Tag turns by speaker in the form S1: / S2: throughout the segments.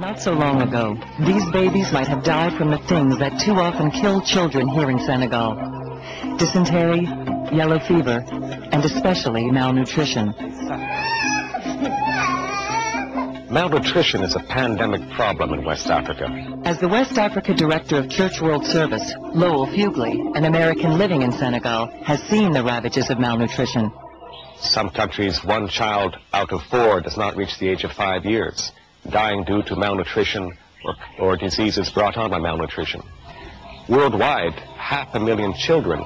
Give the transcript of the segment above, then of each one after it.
S1: Not so long ago, these babies might have died from the things that too often kill children here in Senegal: dysentery, yellow fever, and especially malnutrition.
S2: Malnutrition is a pandemic problem in West Africa.
S1: As the West Africa Director of Church World Service, Lowell Fugley, an American living in Senegal, has seen the ravages of malnutrition.
S2: Some countries, 1 child out of 4 does not reach the age of 5 years, dying due to malnutrition or diseases brought on by malnutrition. Worldwide, 500,000 children.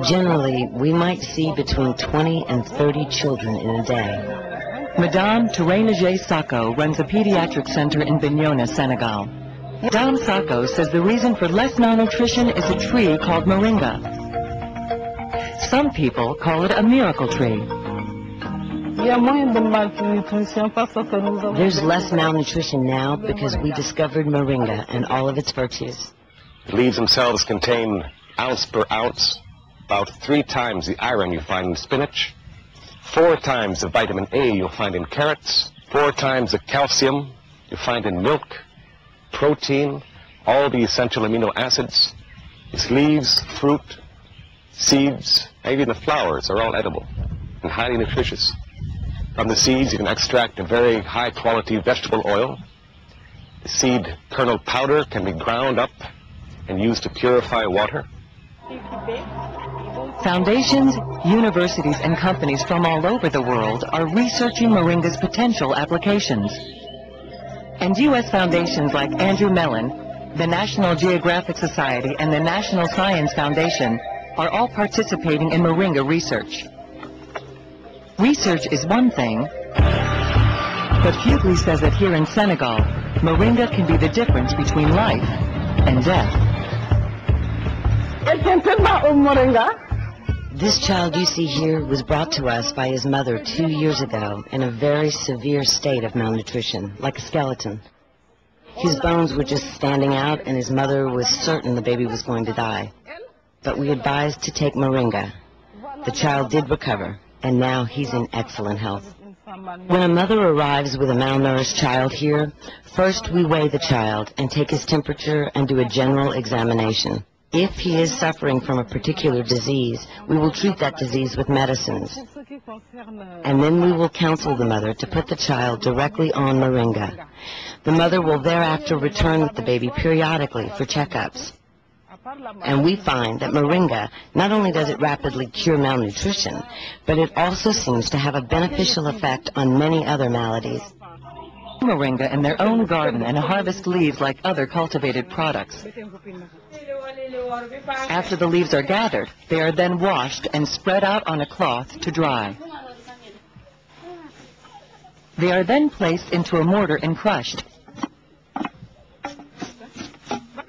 S3: Generally, we might see between 20 and 30 children in a day.
S1: Madame Touré Sacco runs a pediatric center in Bignona, Senegal. Madame Sacco says the reason for less malnutrition is a tree called moringa. Some people call it a miracle tree.
S3: There's less malnutrition now because we discovered moringa and all of its virtues.
S2: The leaves themselves contain, ounce per ounce, about 3 times the iron you find in spinach, 4 times the vitamin A you'll find in carrots, 4 times the calcium you find in milk, protein, all the essential amino acids. Its leaves, fruit, seeds, even the flowers are all edible and highly nutritious. From the seeds, you can extract a very high-quality vegetable oil. The seed kernel powder can be ground up and used to purify water.
S1: Foundations, universities, and companies from all over the world are researching moringa's potential applications. And U.S. foundations like Andrew Mellon, the National Geographic Society, and the National Science Foundation are all participating in moringa research. Research is one thing, but Fugley says that here in Senegal, moringa can be the difference between life and death.
S3: This child you see here was brought to us by his mother 2 years ago in a very severe state of malnutrition, like a skeleton. His bones were just standing out and his mother was certain the baby was going to die. But we advised to take moringa. The child did recover, and now he's in excellent health. When a mother arrives with a malnourished child here, first we weigh the child and take his temperature and do a general examination. If he is suffering from a particular disease, we will treat that disease with medicines. And then we will counsel the mother to put the child directly on moringa. The mother will thereafter return with the baby periodically for checkups. And we find that moringa, not only does it rapidly cure malnutrition, but it also seems to have a beneficial effect on many other maladies.
S1: Moringa in their own garden and harvest leaves like other cultivated products. After the leaves are gathered, they are then washed and spread out on a cloth to dry. They are then placed into a mortar and crushed.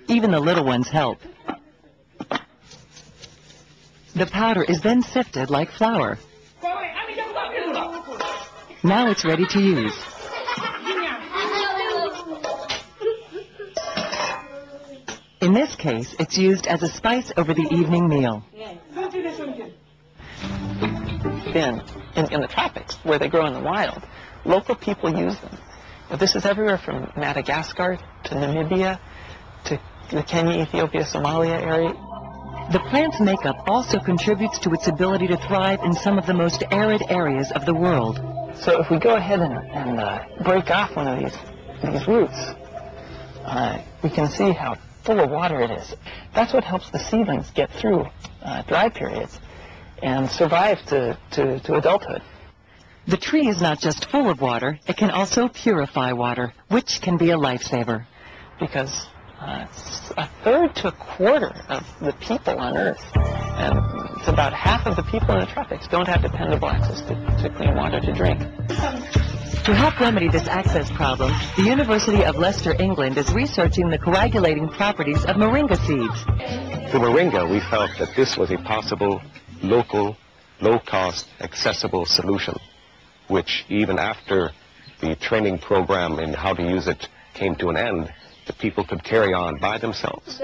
S1: Even the little ones help. The powder is then sifted like flour. Now it's ready to use. In this case, it's used as a spice over the evening meal.
S4: In the tropics, where they grow in the wild, local people use them. But this is everywhere from Madagascar to Namibia to the Kenya, Ethiopia, Somalia area.
S1: The plant's makeup also contributes to its ability to thrive in some of the most arid areas of the world.
S4: So if we go ahead and break off one of these roots, we can see how full of water it is. That's what helps the seedlings get through dry periods and survive to adulthood.
S1: The tree is not just full of water, it can also purify water, which can be a lifesaver.
S4: Because a third to a quarter of the people on Earth, and it's about half of the people in the tropics, don't have dependable access to clean water to drink.
S1: To help remedy this access problem, the University of Leicester, England is researching the coagulating properties of moringa seeds.
S2: For moringa, we felt that this was a possible, local, low-cost, accessible solution, which even after the training program in how to use it came to an end, the people could carry on by themselves.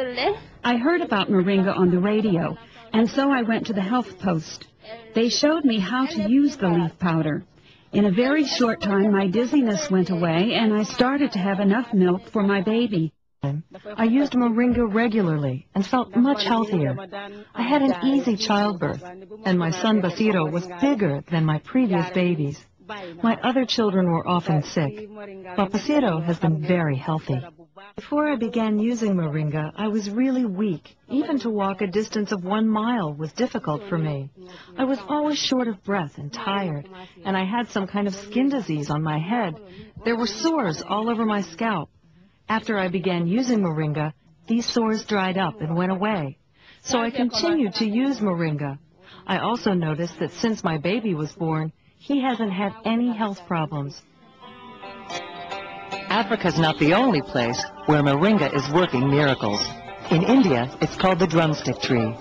S5: I heard about moringa on the radio, and so I went to the health post. They showed me how to use the leaf powder. In a very short time, my dizziness went away, and I started to have enough milk for my baby.
S6: I used moringa regularly and felt much healthier. I had an easy childbirth, and my son Basiro was bigger than my previous babies. My other children were often sick, but Basiro has been very healthy. Before I began using moringa, I was really weak. Even to walk a distance of 1 mile was difficult for me. I was always short of breath and tired, and I had some kind of skin disease on my head. There were sores all over my scalp. After I began using moringa, these sores dried up and went away. So I continued to use moringa. I also noticed that since my baby was born, he hasn't had any health problems.
S1: Africa's not the only place where moringa is working miracles. In India, it's called the drumstick tree.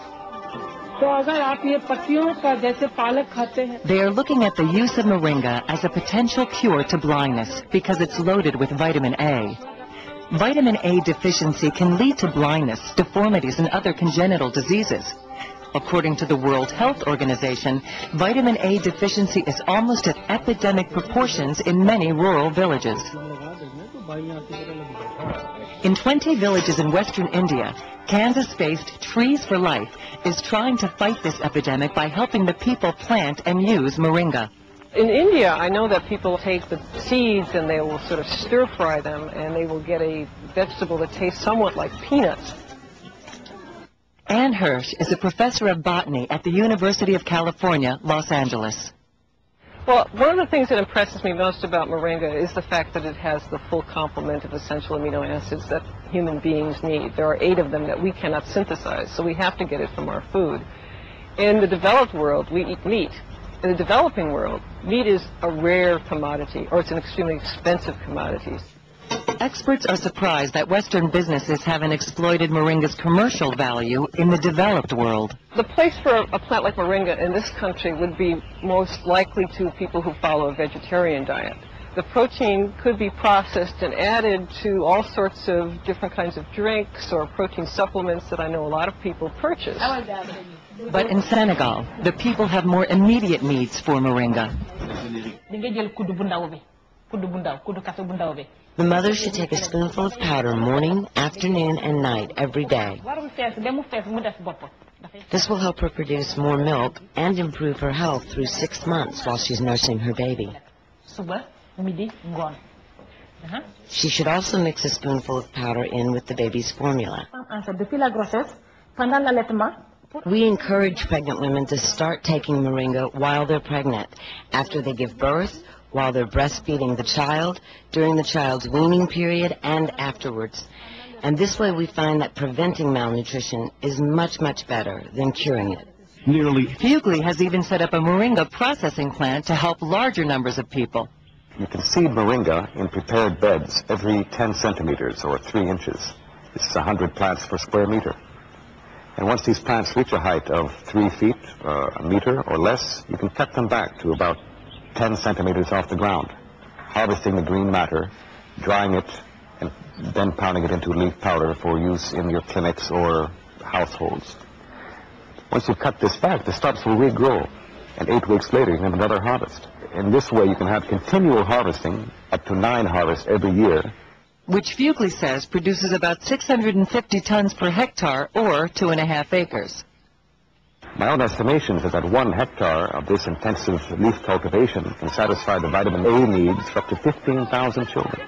S1: They are looking at the use of moringa as a potential cure to blindness because it's loaded with vitamin A. Vitamin A deficiency can lead to blindness, deformities, and other congenital diseases. According to the World Health Organization, vitamin A deficiency is almost at epidemic proportions in many rural villages. In 20 villages in western India, Kansas-based Trees for Life is trying to fight this epidemic by helping the people plant and use moringa.
S7: In India, I know that people take the seeds and they will sort of stir-fry them, and they will get a vegetable that tastes somewhat like peanuts.
S1: Ann Hirsch is a professor of botany at the University of California, Los Angeles.
S7: Well, one of the things that impresses me most about moringa is the fact that it has the full complement of essential amino acids that human beings need. There are 8 of them that we cannot synthesize, so we have to get it from our food. In the developed world, we eat meat. In the developing world, meat is a rare commodity, or it's an extremely expensive commodity.
S1: Experts are surprised that Western businesses haven't exploited moringa's commercial value in the developed world.
S7: The place for a plant like moringa in this country would be most likely to people who follow a vegetarian diet. The protein could be processed and added to all sorts of different kinds of drinks or protein supplements that I know a lot of people purchase.
S1: But in Senegal, the people have more immediate needs for moringa.
S3: The mother should take a spoonful of powder morning, afternoon, and night every day. This will help her produce more milk and improve her health through 6 months while she's nursing her baby. She should also mix a spoonful of powder in with the baby's formula. We encourage pregnant women to start taking moringa while they're pregnant, after they give birth, while they're breastfeeding the child, during the child's weaning period, and afterwards. And this way we find that preventing malnutrition is much, much better than curing it.
S1: Fugly has even set up a moringa processing plant to help larger numbers of people.
S2: You can seed moringa in prepared beds every 10 centimeters or 3 inches. This is 100 plants per square meter. And once these plants reach a height of 3 feet, a meter or less, you can cut them back to about 10 centimeters off the ground, harvesting the green matter, drying it, and then pounding it into leaf powder for use in your clinics or households. Once you cut this back, the stubs will regrow, and 8 weeks later you can have another harvest. In this way you can have continual harvesting, up to 9 harvests every year,
S1: which Fugly says produces about 650 tons per hectare, or 2.5 acres.
S2: My own estimation is that 1 hectare of this intensive leaf cultivation can satisfy the vitamin A needs for up to 15,000 children.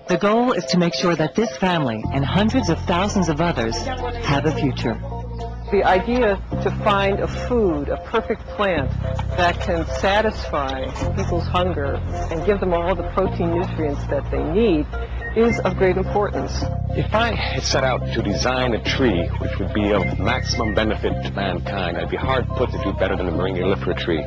S1: The goal is to make sure that this family and hundreds of thousands of others have a future.
S7: The idea to find a food, a perfect plant that can satisfy people's hunger and give them all the protein nutrients that they need is of great importance.
S2: If I had set out to design a tree which would be of maximum benefit to mankind, I'd be hard put to do better than the moringa tree.